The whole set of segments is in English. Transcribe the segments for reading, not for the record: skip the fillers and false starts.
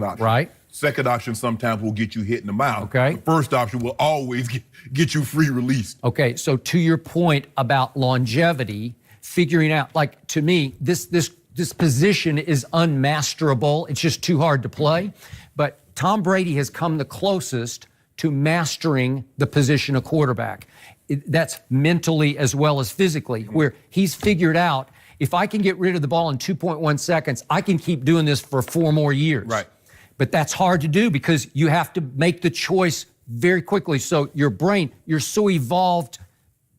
option. Right. Second option sometimes will get you hit in the mouth. Okay. The first option will always get you free released. Okay, so to your point about longevity, figuring out, like, to me, this position is unmasterable. It's just too hard to play. But Tom Brady has come the closest to mastering the position of quarterback. That's mentally as well as physically, where he's figured out, if I can get rid of the ball in 2.1 seconds, I can keep doing this for 4 more years. Right. But that's hard to do because you have to make the choice very quickly. So your brain, you're so evolved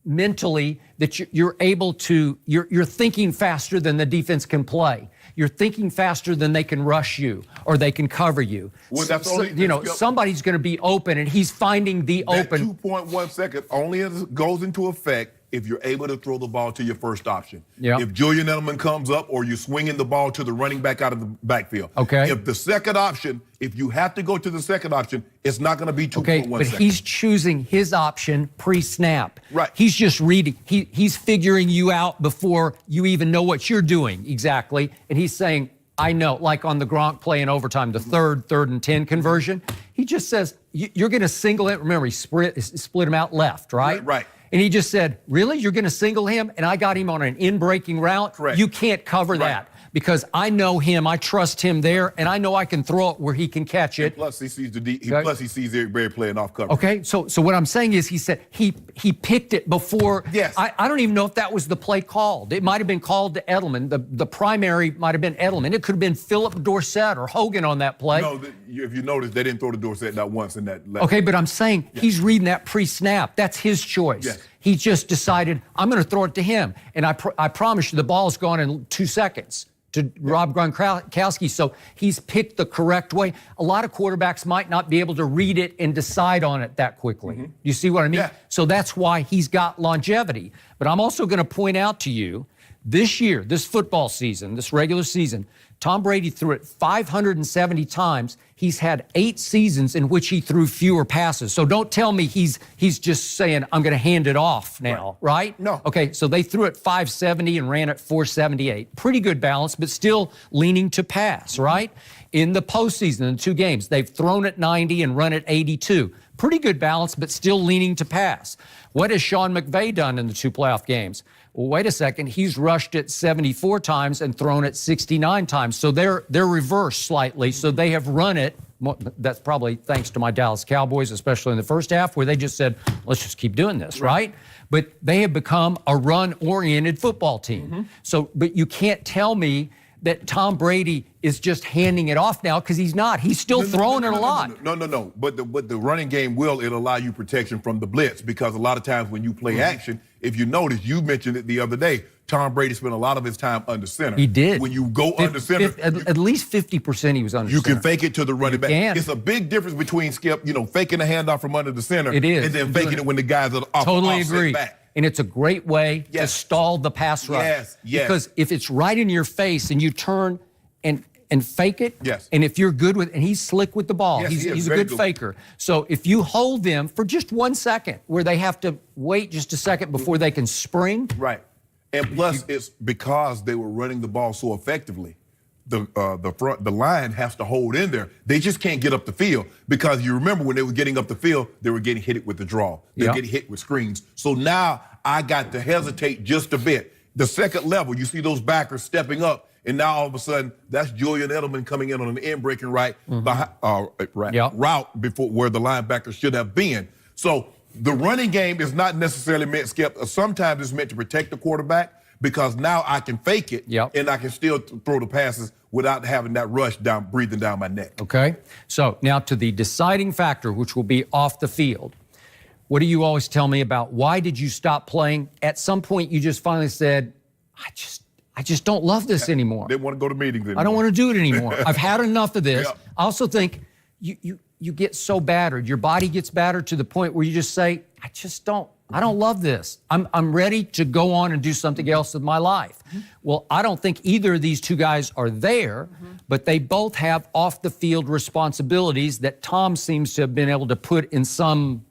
mentally that you're able to, you're thinking faster than the defense can play. You're thinking faster than they can rush you or they can cover you. Well, that's only, somebody's going to be open, and he's finding the open. 2.1 second only goes into effect if you're able to throw the ball to your first option. Yep. If Julian Edelman comes up or you're swinging the ball to the running back out of the backfield. Okay. If the second option, if you have to go to the second option, it's not going to be 2.1 seconds. But he's choosing his option pre-snap. Right. He's just reading. He's figuring you out before you even know what you're doing exactly. And he's saying, I know, like on the Gronk play in overtime, the third and 10 conversion, he just says, you're going to single it. Remember, he split him out left, right? Right. And he just said, really? You're going to single him? And I got him on an in-breaking route? Correct. You can't cover that because I know him. I trust him there, and I know I can throw it where he can catch it. And plus, he sees plus he sees everybody playing off cover. Okay, so what I'm saying is, he said he picked it before. Yes. I don't even know if that was the play called. It might have been called to Edelman. The primary might have been Edelman. It could have been Philip Dorsett or Hogan on that play. No, if you notice, they didn't throw to Dorsett not once in that. Okay, but I'm saying he's reading that pre-snap. That's his choice. Yes. He just decided, I'm going to throw it to him. And I promise you, the ball's gone in 2 seconds to Rob Gronkowski. So he's picked the correct way. A lot of quarterbacks might not be able to read it and decide on it that quickly. You see what I mean? Yeah. So that's why he's got longevity. But I'm also going to point out to you, this year, this football season, this regular season, Tom Brady threw it 570 times. He's had 8 seasons in which he threw fewer passes. So don't tell me he's just saying, I'm going to hand it off now, right? No. Okay, so they threw it 570 and ran it 478. Pretty good balance, but still leaning to pass, right? In the postseason, in 2 games, they've thrown it 90 and run it 82. Pretty good balance, but still leaning to pass. What has Sean McVay done in the 2 playoff games? Well, wait a second. He's rushed it 74 times and thrown it 69 times. So they're reversed slightly. So they have run it. That's probably thanks to my Dallas Cowboys, especially in the first half, where they just said, let's just keep doing this, right? But they have become a run-oriented football team. So, but you can't tell me that Tom Brady is just handing it off now, because he's not. He's still throwing it a lot. No. But the running game it'll allow you protection from the blitz, because a lot of times when you play action, if you notice, you mentioned it the other day, Tom Brady spent a lot of his time under center. He did. When you go under center, at least 50% he was under you center. can fake it to the running back. It's a big difference between, Skip, faking a handoff from under the center. It is. And then faking it when the guys are off. Totally agree. Back. And it's a great way to stall the pass rush. Yes. Because if it's right in your face and you turn and fake it, yes. And if you're good with, and he's slick with the ball, yes, he's a good faker. So if you hold them for just 1 second, where they have to wait just a second before they can spring. Right. And plus, it's because they were running the ball so effectively. The line has to hold in there. They just can't get up the field, because you remember when they were getting up the field, they were getting hit with the draw. They were getting hit with screens. So now I got to hesitate just a bit. The second level, you see those backers stepping up, and now all of a sudden that's Julian Edelman coming in on an in-breaking route before where the linebacker should have been. So the running game is not necessarily meant, Skip. Sometimes it's meant to protect the quarterback, because now I can fake it and I can still throw the passes without having that rush breathing down my neck. Okay. So now to the deciding factor, which will be off the field. What do you always tell me about why did you stop playing? At some point, you just finally said, I just don't love this anymore. They want to go to meetings anymore. I don't want to do it anymore. I've had enough of this. I also think you get so battered. Your body gets battered to the point where you just say, I don't love this. I'm ready to go on and do something else with my life. Well, I don't think either of these 2 guys are there, but they both have off-the-field responsibilities that Tom seems to have been able to put in some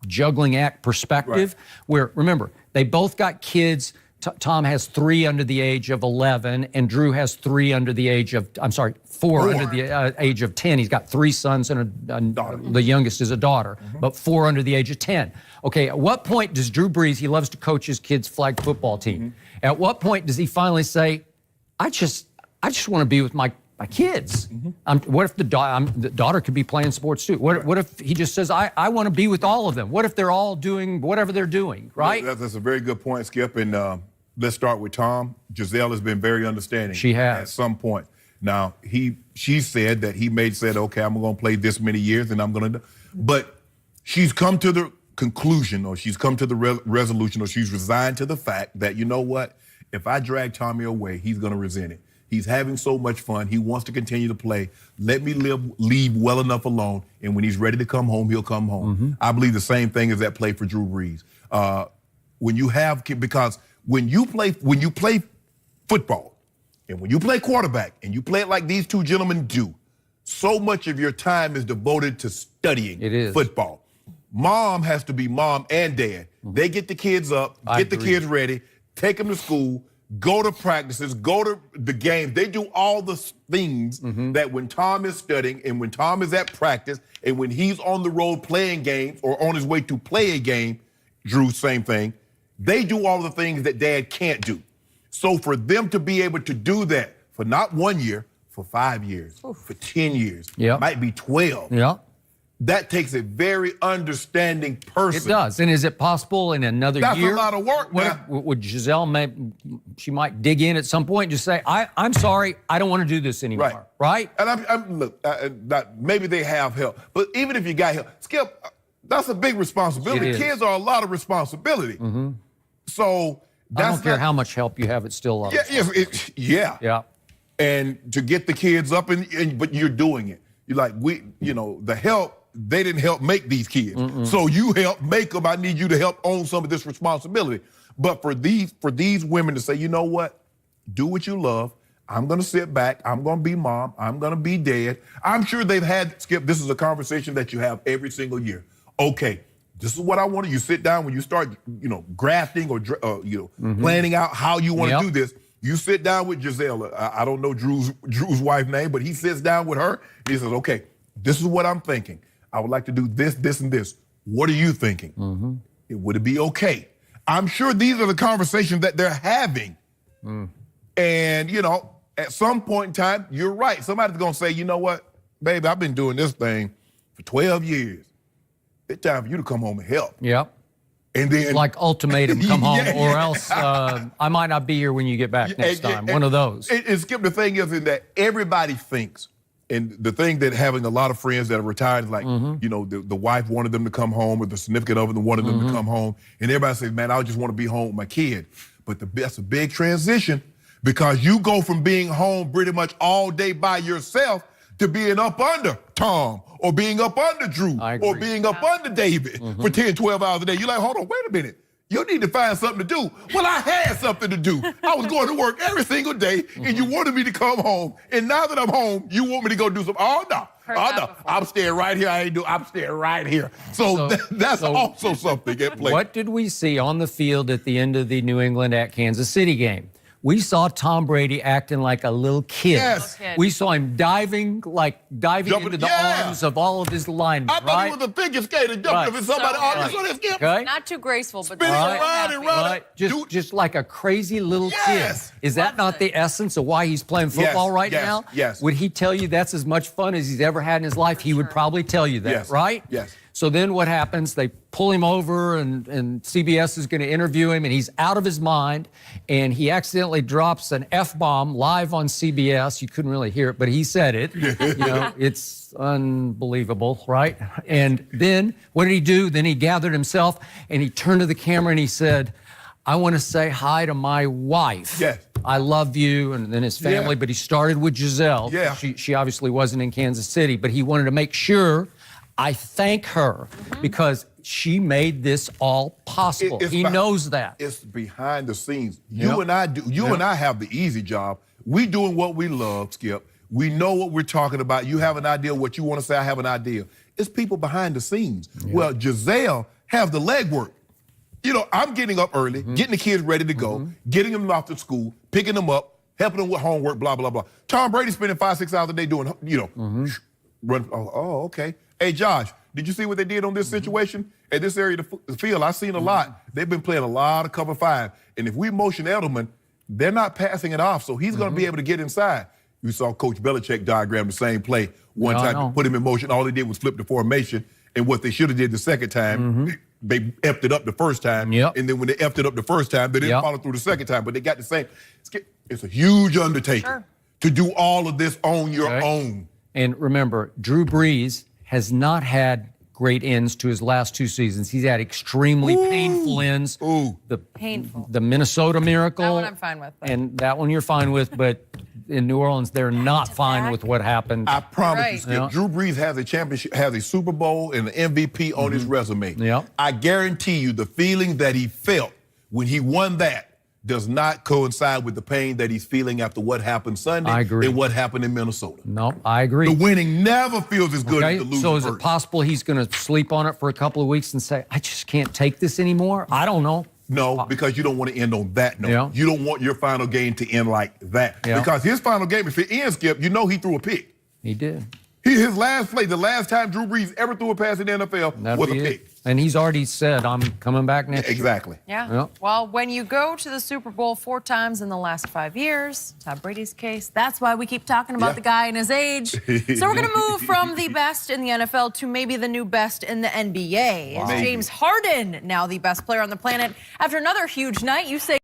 juggling act perspective, where, remember, they both got kids. Tom has 3 under the age of 11, and Drew has 3 under the age of, 4 under the age of 10. He's got 3 sons and the youngest is a daughter, but 4 under the age of 10. Okay, at what point does Drew Brees, he loves to coach his kids' flag football team. At what point does he finally say, I just want to be with my kids? What if the daughter could be playing sports too? What if he just says, I want to be with all of them? What if they're all doing whatever they're doing, right? That's a very good point, Skip. And let's start with Tom. Giselle has been very understanding. She has. At some point. Now, she said that he said, okay, I'm going to play this many years and I'm going to, but she's come to the conclusion, or she's come to the resolution, or she's resigned to the fact that, you know what, if I drag Tommy away, he's going to resent it. He's having so much fun. He wants to continue to play. Let me leave well enough alone, and when he's ready to come home, he'll come home. I believe the same thing is at play for Drew Brees. Because when you play football, and when you play quarterback, and you play it like these two gentlemen do, so much of your time is devoted to studying football. Mom has to be mom and dad. They get the kids up, get the kids ready, take them to school, go to practices, go to the games. They do all the things that when Tom is studying and when Tom is at practice and when he's on the road playing games or on his way to play a game, Drew, same thing. They do all the things that dad can't do. So for them to be able to do that for not 1 year, for 5 years, for 10 years, might be 12. That takes a very understanding person. It does. And is it possible in another year? That's a lot of work, man. Would Giselle, she might dig in at some point and just say, I'm sorry, I don't want to do this anymore, right? And look, maybe they have help. But even if you got help, Skip, that's a big responsibility. Kids are a lot of responsibility. So I don't care how much help you have, it's still a lot. Yeah. And to get the kids up, but you're doing it. You're like, the help, they didn't help make these kids. So you help make them. I need you to help own some of this responsibility. But for these women to say, you know what? Do what you love. I'm going to sit back. I'm going to be mom. I'm going to be dad. I'm sure they've had, Skip, this is a conversation that you have every single year. Okay, this is what I want. You sit down when you start, grafting or, planning out how you want to do this. You sit down with Giselle. I don't know Drew's wife's name, but he sits down with her and he says, okay, this is what I'm thinking. I would like to do this, this, and this. What are you thinking? Would it be okay? I'm sure these are the conversations that they're having. And, at some point in time, you're right. Somebody's going to say, you know what, baby, I've been doing this thing for 12 years. It's time for you to come home and help. And then, like ultimatum, come home, or else I might not be here when you get back next time. One of those. And Skip, the thing is that everybody thinks, and the thing that having a lot of friends that are retired is like, the wife wanted them to come home, or the significant other wanted them to come home, and everybody says, man, I just want to be home with my kid. But that's a big transition, because you go from being home pretty much all day by yourself to being up under Tom, or being up under Drew, or being up under David for 10, 12 hours a day. You're like, hold on, wait a minute. You need to find something to do. Well, I had something to do. I was going to work every single day, and you wanted me to come home. And now that I'm home, you want me to go do something. Oh, no. I'm staying right here. I'm staying right here. So that's also something at play. What did we see on the field at the end of the New England at Kansas City game? We saw Tom Brady acting like a little kid. Yes. We saw him diving into the arms of all of his linemen. I thought he was a figure skater jumping in somebody's arms. Okay. Not too graceful, but spinning around and running. Just like a crazy little kid. Is that not the essence of why he's playing football right now? Yes. Would he tell you that's as much fun as he's ever had in his life? He would probably tell you that, right? Yes. So then what happens? They pull him over, and CBS is going to interview him, and he's out of his mind, and he accidentally drops an F-bomb live on CBS. You couldn't really hear it, but he said it. It's unbelievable, right? And then what did he do? Then he gathered himself, and he turned to the camera, and he said, I want to say hi to my wife. Yes. I love you, and then his family, but he started with Giselle. Yeah. She obviously wasn't in Kansas City, but he wanted to make sure I thank her because she made this all possible. He knows that. It's behind the scenes. You and I have the easy job. We doing what we love, Skip. We know what we're talking about. You have an idea what you want to say. I have an idea. It's people behind the scenes. Well, Giselle have the legwork. You know, I'm getting up early, getting the kids ready to go, getting them off to school, picking them up, helping them with homework, blah, blah, blah. Tom Brady spending 5-6 hours a day doing, run. Oh, okay. Hey, Josh, did you see what they did on this situation? At this area of the field, I've seen a lot. They've been playing a lot of cover 5. And if we motion Edelman, they're not passing it off, so he's going to be able to get inside. You saw Coach Belichick diagram the same play one time to put him in motion. All they did was flip the formation, and what they should have did the second time, they effed it up the first time, and then when they effed it up the first time, they didn't follow through the second time, but they got the same. It's a huge undertaking to do all of this on your own. And remember, Drew Brees has not had great ends to his last 2 seasons. He's had extremely painful ends. The Minnesota Miracle. That one I'm fine with. And that one you're fine with, but in New Orleans, they're not fine with what happened. I promise you, Skip, Drew Brees has a championship, has a Super Bowl and an MVP on his resume. I guarantee you the feeling that he felt when he won that does not coincide with the pain that he's feeling after what happened Sunday and what happened in Minnesota. No, I agree. The winning never feels as good as the losing. So is it possible he's going to sleep on it for a couple of weeks and say, I just can't take this anymore? I don't know. No, because you don't want to end on that note. You don't want your final game to end like that. Because his final game, if it ends, Skip, you know he threw a pick. He did. His last play, the last time Drew Brees ever threw a pass in the NFL was a pick. And he's already said, I'm coming back next year. Exactly. Yeah. Well, when you go to the Super Bowl 4 times in the last 5 years, Tom Brady's case, that's why we keep talking about the guy and his age. So we're going to move from the best in the NFL to maybe the new best in the NBA. Is James Harden now the best player on the planet? After another huge night, you say